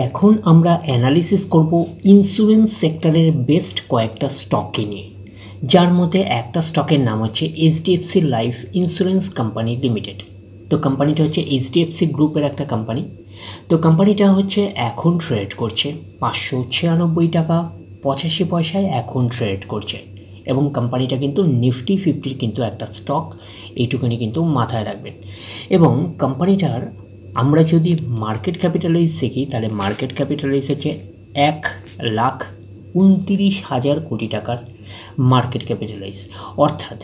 এখন আমরা অ্যানালিসিস করব ইন্স্যুরেন্স সেক্টরের বেস্ট কয়েকটা স্টককে নিয়ে, যার মধ্যে একটা স্টকের নাম হচ্ছে HDFC life insurance company limited. তো কোম্পানিটা হচ্ছে এইচডিএফসি গ্রুপের একটা কোম্পানি। তো কোম্পানিটা হচ্ছে এখন ট্রেড করছে 596 টাকা 85 পয়সায় এখন ট্রেড করছে, এবং কোম্পানিটা কিন্তু নিফটি 50 কিন্তু একটা স্টক, এইটুকুনি কিন্তু মাথায় রাখবেন। এবং কোম্পানিটার আমরা যদি মার্কেট ক্যাপিটালাইজ দেখি, তাহলে মার্কেট ক্যাপিটালাইজ হচ্ছে 1,29,000 কোটি টাকার মার্কেট ক্যাপিটালাইজ। অর্থাৎ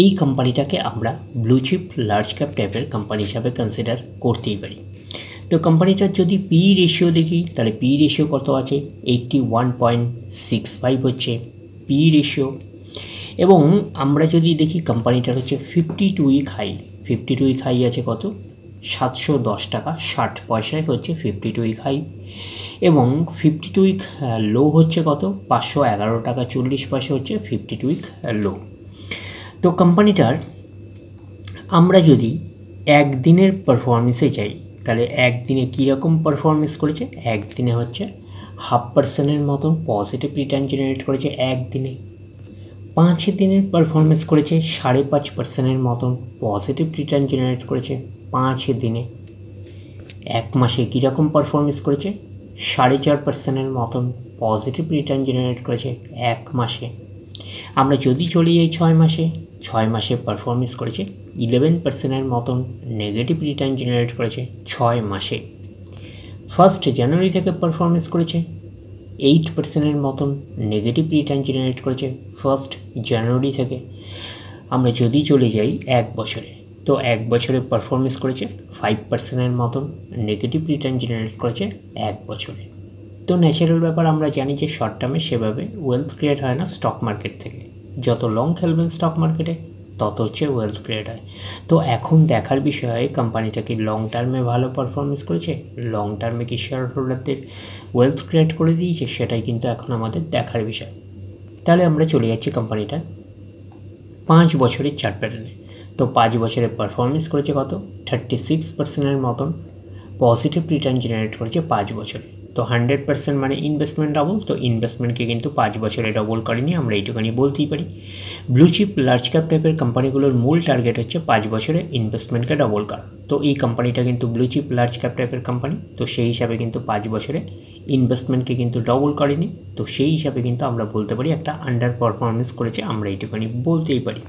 এই কোম্পানিটাকে আমরা ব্লু চিপ লার্জ ক্যাপ টাইপের কোম্পানি হিসাবে কনসিডার করতেই পারি। তো কোম্পানিটার যদি পি রেশিও দেখি, তাহলে পি রেশিও কত আছে? 81.65 হচ্ছে পি রেশিও। এবং আমরা যদি দেখি কোম্পানিটার হচ্ছে 52 উইক হাই, 52 উইক হাই আছে কত? 710 টাকা 60 পয়সায় হচ্ছে 52 উইক হাই। এবং 52 উইক লো হচ্ছে কত? 511 টাকা 40 পয়সা হচ্ছে 52 উইক লো। তো কোম্পানিটার আমরা যদি একদিনের পারফরমেন্সে যাই, তাহলে একদিনে কীরকম পারফরমেন্স করেছে? একদিনে হচ্ছে 0.5% মতন পজিটিভ রিটার্ন জেনারেট করেছে একদিনে। 5 দিনের পারফরমেন্স করেছে 5.5% মতন পজিটিভ রিটার্ন জেনারেট করেছে 5 দিনে। এক মাসে কীরকম পারফরমেন্স করেছে? 4.5% মতন পজিটিভ রিটার্ন জেনারেট করেছে এক মাসে। আমরা যদি চলে যাই 6 মাসে, 6 মাসে পারফরমেন্স করেছে 11% মতন নেগেটিভ রিটার্ন জেনারেট করেছে 6 মাসে। 1 জানুয়ারি থেকে পারফরমেন্স করেছে 8% মতন নেগেটিভ রিটার্ন জেনারেট করেছে 1 জানুয়ারি থেকে। আমরা যদি চলে যাই এক বছরে, তো এক বছরে পারফরমেন্স করেছে 5% মতন নেগেটিভ রিটার্ন জেনারেট করেছে এক বছরে। তো ন্যাচারাল ব্যাপার, আমরা জানি যে শর্ট টার্মে সেভাবে ওয়েলথ ক্রিয়েট হয় না স্টক মার্কেট থেকে। যত লং খেলবেন স্টক মার্কেটে তত হচ্ছে ওয়েলথ ক্রিয়েট হয়। তো এখন দেখার বিষয় কোম্পানিটা কি লং টার্মে ভালো পারফরমেন্স করেছে, লং টার্মে কি শেয়ার হোল্ডারদের ওয়েলথ ক্রিয়েট করে দিয়েছে, সেটাই কিন্তু এখন আমাদের দেখার বিষয়। তাহলে আমরা চলে যাচ্ছি কোম্পানিটার 5 বছরের চার্ট প্যাটার্নে। তো 5 বছরে পারফরমেন্স করেছে কত? 36% মতন পজিটিভ রিটার্ন জেনারেট করেছে 5 বছরে। তো 100% মানে ইনভেস্টমেন্ট ডাবল, তো ইনভেস্টমেন্টকে কিন্তু 5 বছরে ডবল করেনি, আমরা এইটুখানি বলতেই পারি। ব্লু চিপ লার্জ ক্যাপ টাইপের কোম্পানিগুলোর মূল টার্গেট হচ্ছে 5 বছরে ইনভেস্টমেন্টকে ডবল করা। তো এই কোম্পানিটা কিন্তু ব্লু চিপ লার্জ ক্যাপ টাইপের কোম্পানি, তো সেই হিসাবে কিন্তু 5 বছরে ইনভেস্টমেন্টকে কিন্তু ডবল করেনি। তো সেই হিসাবে কিন্তু আমরা বলতে পারি একটা আন্ডার পারফরমেন্স করেছে, আমরা এইটুখানি বলতেই পারি।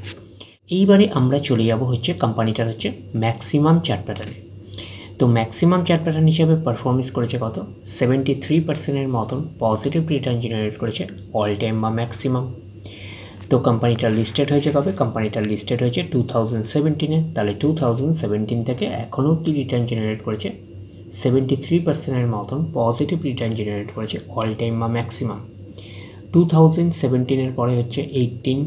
এইবারে আমরা চলে যাব হচ্ছে কোম্পানিটার হচ্ছে ম্যাক্সিমাম চার্ট প্যাটার্নে। তো ম্যাক্সিমাম চার্ট প্যাটার্ন হিসাবে পারফরমেন্স করেছে কত? 73% মতন পজিটিভ রিটার্ন জেনারেট করেছে অল টাইম বা ম্যাক্সিমাম। তো কোম্পানিটা লিস্টেড হয়েছে কবে? কোম্পানিটা লিস্টেড হয়েছে 2017-এ। তাহলে 2017 থেকে এখনও অবধি রিটার্ন জেনারেট করেছে 73% মতন পজিটিভ রিটার্ন জেনারেট করেছে অল টাইম বা ম্যাক্সিমাম। 2017-এর পরে হচ্ছে 18,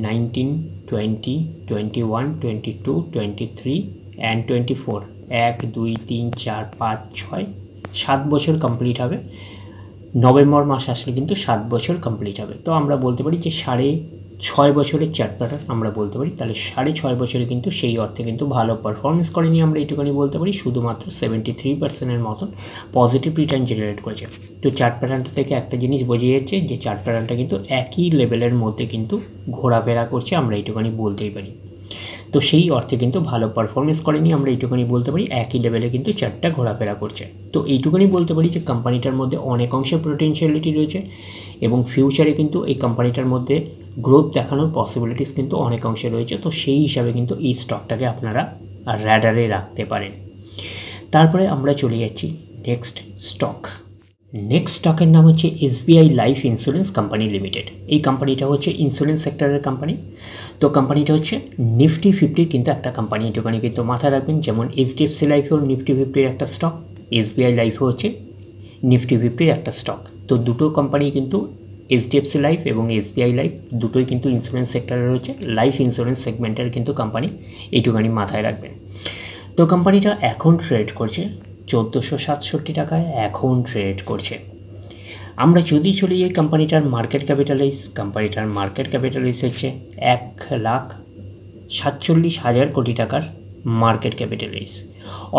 19, 20, 21, 22, 23 অ্যান্ড 24। 1, 2, 3, 4, 5, 6, 7 বছর কমপ্লিট হবে। নভেম্বর মাস আসলে কিন্তু 7 বছর কমপ্লিট হবে। তো আমরা বলতে পারি যে 6.5 বছরের চার্ট প্যাটার্ন আমরা বলতে পারি। তাহলে 6.5 বছরে কিন্তু সেই অর্থে কিন্তু ভালো পারফরমেন্স করেনি, আমরা এইটুখানি বলতে পারি। শুধুমাত্র 73%-এর মতন পজিটিভ রিটার্ন জেনারেট করেছে। তো চার্ট প্যাটার্নটা থেকে একটা জিনিস বোঝা যাচ্ছে যে চার্ট প্যাটার্নটা কিন্তু একই লেভেলের মধ্যে কিন্তু ঘোরাফেরা করছে, আমরা এইটুখানি বলতেই পারি। তো সেই অর্থে কিন্তু ভালো পারফরমেন্স করেনি, আমরা এইটুখানি বলতে পারি। একই লেভেলে কিন্তু চার্টটা ঘোরাফেরা করছে। তো এইটুখানি বলতে পারি যে কোম্পানিটার মধ্যে অনেক অংশে পোটেনশিয়ালিটি রয়েছে, এবং ফিউচারে কিন্তু এই কোম্পানিটার মধ্যে গ্রোথ দেখানোর পসিবিলিটিস কিন্তু অনেক অংশে রয়েছে। তো সেই হিসাবে কিন্তু এই স্টকটাকে আপনারা র্যাডারে রাখতে পারেন। তারপরে আমরা চলে যাচ্ছি নেক্সট স্টক। নেক্সট স্টকের নাম হচ্ছে SBI life insurance company limited. এই কোম্পানিটা হচ্ছে ইন্স্যুরেন্স সেক্টরের কোম্পানি। তো কোম্পানিটা হচ্ছে নিফটি 50 কিন্তু একটা কোম্পানি, এটুখানি কিন্তু মাথায় রাখবেন। যেমন এইচডিএফসি লাইফেও নিফটি 50-র একটা স্টক, এসবিআই লাইফও হচ্ছে নিফটি 50-র একটা স্টক। তো দুটো কোম্পানি কিন্তু এইচডিএফসি লাইফ এবং এসবিআই লাইফ দুটোই কিন্তু ইন্স্যুরেন্স সেক্টরে রয়েছে, লাইফ ইন্স্যুরেন্স সেগমেন্টের কিন্তু কোম্পানি, এইটুখানি মাথায় রাখবেন। তো কোম্পানিটা এখন ট্রেড করছে 1467 টাকায় এখন ট্রেড করছে। আমরা যদি চলে যাই কোম্পানিটার মার্কেট ক্যাপিটালাইজ, কোম্পানিটার মার্কেট ক্যাপিটালাইজ হচ্ছে 1,47,000 কোটি টাকার মার্কেট ক্যাপিটালাইজ,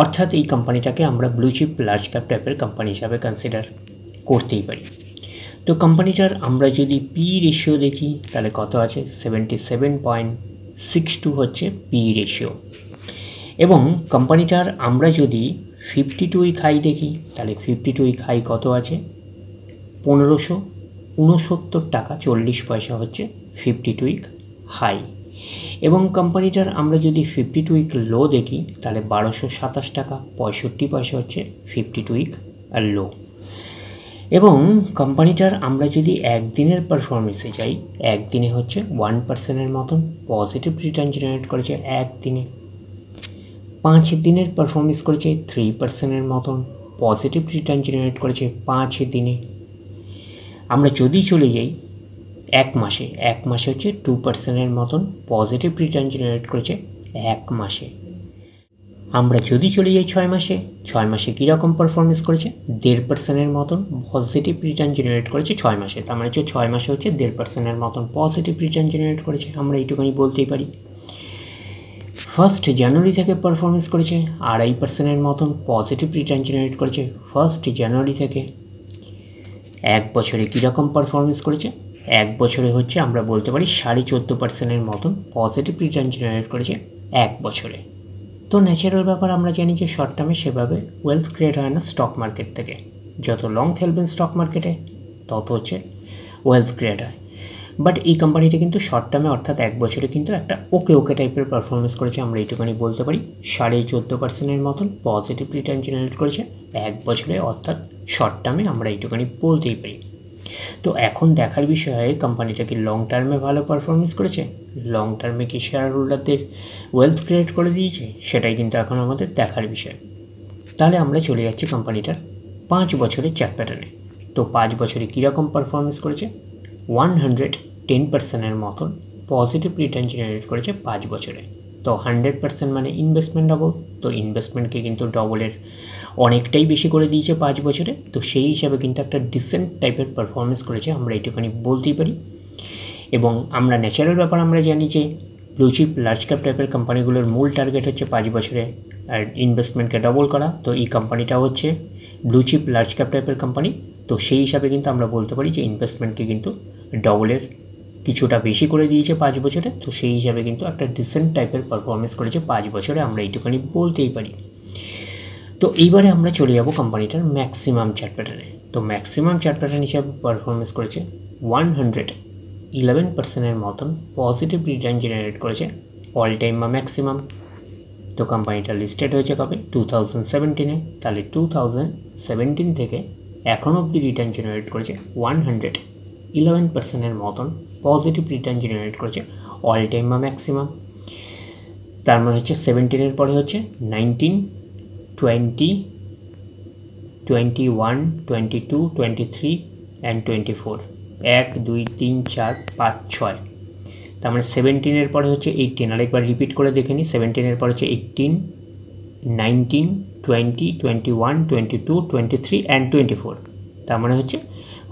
অর্থাৎ এই কোম্পানিটাকে আমরা ব্লু চিপ লার্জ ক্যাপ টাইপের কোম্পানি হিসাবে কনসিডার করতেই পারি। তো কোম্পানিটার আমরা যদি পি রেশিও দেখি তাহলে কত আছে, 77.62 হচ্ছে পি রেশিও। এবং কোম্পানিটার আমরা যদি 52 উইক হাই দেখি তাহলে 52 উইক হাই কত আছে, 1569 টাকা 40 পয়সা হচ্ছে 52 উইক হাই। এবং কোম্পানিটার আমরা যদি 52 উইক লো দেখি তাহলে 1227 টাকা 65 পয়সা হচ্ছে 52 উইক লো। এবং কোম্পানিটার আমরা যদি একদিনের পারফরমেন্সে যাই, একদিনে হচ্ছে 1%-এর মতন পজিটিভ রিটার্ন জেনারেট করেছে একদিনে। 5 দিনের পারফরমেন্স করেছে 3%-এর মতন পজিটিভ রিটার্ন জেনারেট করেছে 5 দিনে। আমরা যদি চলে যাই এক মাসে, এক মাসে হচ্ছে 2%-এর মতন পজিটিভ রিটার্ন জেনারেট করেছে এক মাসে। আমরা যদি চলে যাই 6 মাসে, 6 মাসে কীরকম পারফরমেন্স করেছে, 1.5%-এর মতন পজিটিভ রিটার্ন জেনারেট করেছে 6 মাসে। তার মানে হচ্ছে 6 মাসে হচ্ছে 1.5%-এর মতন পজিটিভ রিটার্ন জেনারেট করেছে, আমরা এইটুখানি বলতেই পারি। 1 জানুয়ারি থেকে পারফরমেন্স করেছে 2.5%-এর মতন পজিটিভ রিটার্ন জেনারেট করেছে 1 জানুয়ারি থেকে। এক বছরে কীরকম পারফরমেন্স করেছে, এক বছরে হচ্ছে আমরা বলতে পারি 14.5%-এর মতন পজিটিভ রিটার্ন জেনারেট করেছে এক বছরে। তো ন্যাচারাল ব্যাপার আমরা জানি যে শর্ট টার্মে সেভাবে ওয়েলথ ক্রিয়েট হয় না স্টক মার্কেট থেকে। যত লং খেলবেন স্টক মার্কেটে তত হচ্ছে ওয়েলথ ক্রিয়েট হয়। বাট এই কোম্পানিটা কিন্তু শর্ট টার্মে অর্থাৎ এক বছরে কিন্তু একটা ওকে টাইপের পারফরমেন্স করেছে, আমরা এইটুখানি বলতে পারি। 14.5%-এর মতন পজিটিভ রিটার্ন জেনারেট করেছে এক বছরে, অর্থাৎ শর্ট টার্মে আমরা এইটুখানি বলতেই পারি। তো এখন দেখার বিষয় কোম্পানিটা কি লং টার্মে ভালো পারফরমেন্স করেছে, লং টার্মে কি শেয়ার হোল্ডারদের ওয়েলথ ক্রিয়েট করে দিয়েছে, সেটাই কিন্তু এখন আমাদের দেখার বিষয়। তাহলে আমরা চলে যাচ্ছি কোম্পানিটার 5 বছরের চার্ট প্যাটার্নে। তো 5 বছরে কীরকম পারফরমেন্স করেছে, 110%-এর মতন পজিটিভ রিটার্ন জেনারেট করেছে 5 বছরে। তো 100% মানে ইনভেস্টমেন্ট ডবল, তো ইনভেস্টমেন্টকে কিন্তু ডবলের অনেকটাই বেশি করে দিয়েছে 5 বছরে। তো সেই হিসাবে কিন্তু একটা ডিসেন্ট টাইপের পারফরমেন্স করেছে, আমরা এইটুখানি বলতেই পারি। এবং আমরা ন্যাচারাল ব্যাপার আমরা জানি যে ব্লু চিপ লার্জ ক্যাপ টাইপের কোম্পানিগুলোর মূল টার্গেট হচ্ছে 5 বছরে আর ইনভেস্টমেন্টকে ডবল করা। তো এই কোম্পানিটা হচ্ছে ব্লু চিপ লার্জ ক্যাপ টাইপের কোম্পানি। তো সেই হিসাবে কিন্তু আমরা বলতে পারি যে ইনভেস্টমেন্টকে কিন্তু ডবলের কিছুটা বেশি করে দিয়েছে 5 বছরে। তো সেই হিসাবে কিন্তু একটা ডিসেন্ট টাইপের পারফরমেন্স করেছে 5 বছরে, আমরা এইটুখানি বলতেই পারি। তো এইবারে আমরা চলে যাব কোম্পানিটার ম্যাক্সিমাম চার্ট প্যাটার্নে। তো ম্যাক্সিমাম চার্ট প্যাটার্ন হিসাবে পারফরমেন্স করেছে 111%-এর মতন পজিটিভ রিটার্ন জেনারেট করেছে অল টাইম বা ম্যাক্সিমাম। তো কোম্পানিটা লিস্টেড হয়েছে কবে, 2017-এ। তাহলে 2017 থেকে এখন অবধি রিটার্ন জেনারেট করেছে 111%-এর মতন পজিটিভ রিটার্ন জেনারেট করেছে অল টাইম বা ম্যাক্সিমাম। তার মানে হচ্ছে 17-এর পরে হচ্ছে 19, 20, 21, 22, 23 অ্যান্ড 24। 1, 2, 3, 4, 5, 6। তার মানে 17-এর পরে হচ্ছে 18। আরেকবার রিপিট করে দেখে নিই, 17-এর পরে হচ্ছে 18, 19, 20, 21, 22, 23 অ্যান্ড 24। তার মানে হচ্ছে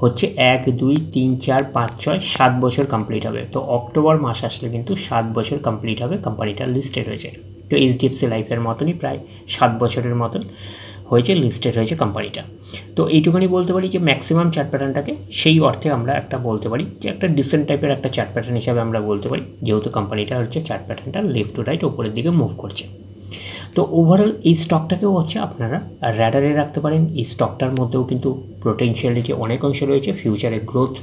1, 2, 3, 4, 5, 6, 7 বছর কমপ্লিট হবে। তো অক্টোবর মাস আসলে কিন্তু 7 বছর কমপ্লিট হবে, কোম্পানিটা লিস্টেড হয়েছে। তো এইচডিএফসি লাইফের মতনই প্রায় 7 বছরের মতন হয়েছে, লিস্টেড হয়েছে কোম্পানিটা। তো এইটুকুনি বলতে পারি যে ম্যাক্সিমাম চার্ট প্যাটার্নটাকে সেই অর্থে আমরা একটা বলতে পারি যে একটা ডিসেন্ট টাইপের একটা চার্ট প্যাটার্ন হিসাবে আমরা বলতে পারি, যেহেতু কোম্পানিটা হচ্ছে চার্ট প্যাটার্নটা লেফট টু রাইট ওপরের দিকে মুভ করছে। তো ওভারঅল এই স্টকটাকেও হচ্ছে আপনারা র্যাডারে রাখতে পারেন। এই স্টকটার মধ্যেও কিন্তু পোটেনশিয়ালিটি অনেক অংশ রয়েছে, ফিউচারে গ্রোথ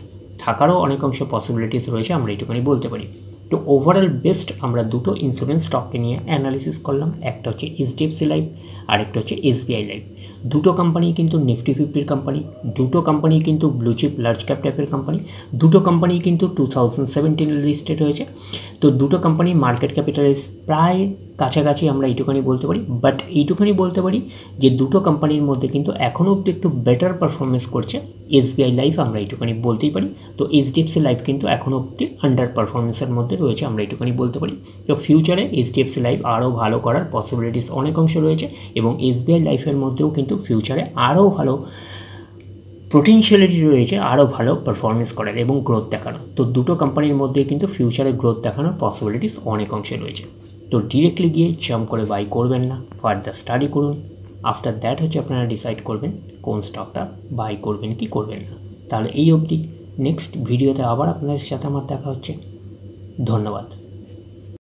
থাকারও অনেক অংশ পসিবিলিটিস রয়েছে, আমরা এইটুকুনি বলতে পারি। তো ওভারঅল বেস্ট আমরা দুটো ইন্স্যুরেন্স স্টককে নিয়ে অ্যানালিসিস করলাম, একটা হচ্ছে এইচডিএফসি লাইফ আর একটা হচ্ছে এসবিআই লাইফ। দুটো কোম্পানি কিন্তু নিফটি 50-র কোম্পানি, দুটো কোম্পানি কিন্তু ব্লু চিপ লার্জ ক্যাপ টাইপের কোম্পানি, দুটো কোম্পানি কিন্তু 2017 লিস্টেড হয়েছে। তো দুটো কোম্পানি মার্কেট ক্যাপিটালাইজ প্রায় কাছাকাছি, আমরা এইটুখানি বলতে পারি। বাট এইটুখানি বলতে পারি যে দুটো কোম্পানির মধ্যে কিন্তু এখনও অবধি একটু বেটার পারফরমেন্স করছে এসবিআই লাইফ, আমরা এইটুখানি বলতেই পারি। তো এইচডিএফসি লাইফ কিন্তু এখনও অবধি আন্ডার পারফরমেন্সের মধ্যে রয়েছে, আমরা এইটুখানি বলতে পারি। তো ফিউচারে এইচডিএফসি লাইফ আরও ভালো করার পসিবিলিটিস অনেক অংশ রয়েছে, এবং এসবিআই লাইফের মধ্যেও কিন্তু ফিউচারে আরও ভালো পোটেনশিয়ালিটি রয়েছে, আরও ভালো পারফরমেন্স করার এবং গ্রোথ দেখানো। তো দুটো কোম্পানির মধ্যে কিন্তু ফিউচারে গ্রোথ দেখানোর পসিবিলিটিস অনেক অংশে রয়েছে। তো ডিরেক্টলি গিয়ে জাম্প করে বাই করবেন না, ফার্দার স্টাডি করুন। আফটার দ্যাট হচ্ছে আপনারা ডিসাইড করবেন কোন স্টকটা বাই করবেন কি করবেন না। তাহলে এই অবধি, নেক্সট ভিডিওতে আবার আপনাদের সাথে আমার দেখা হচ্ছে। ধন্যবাদ।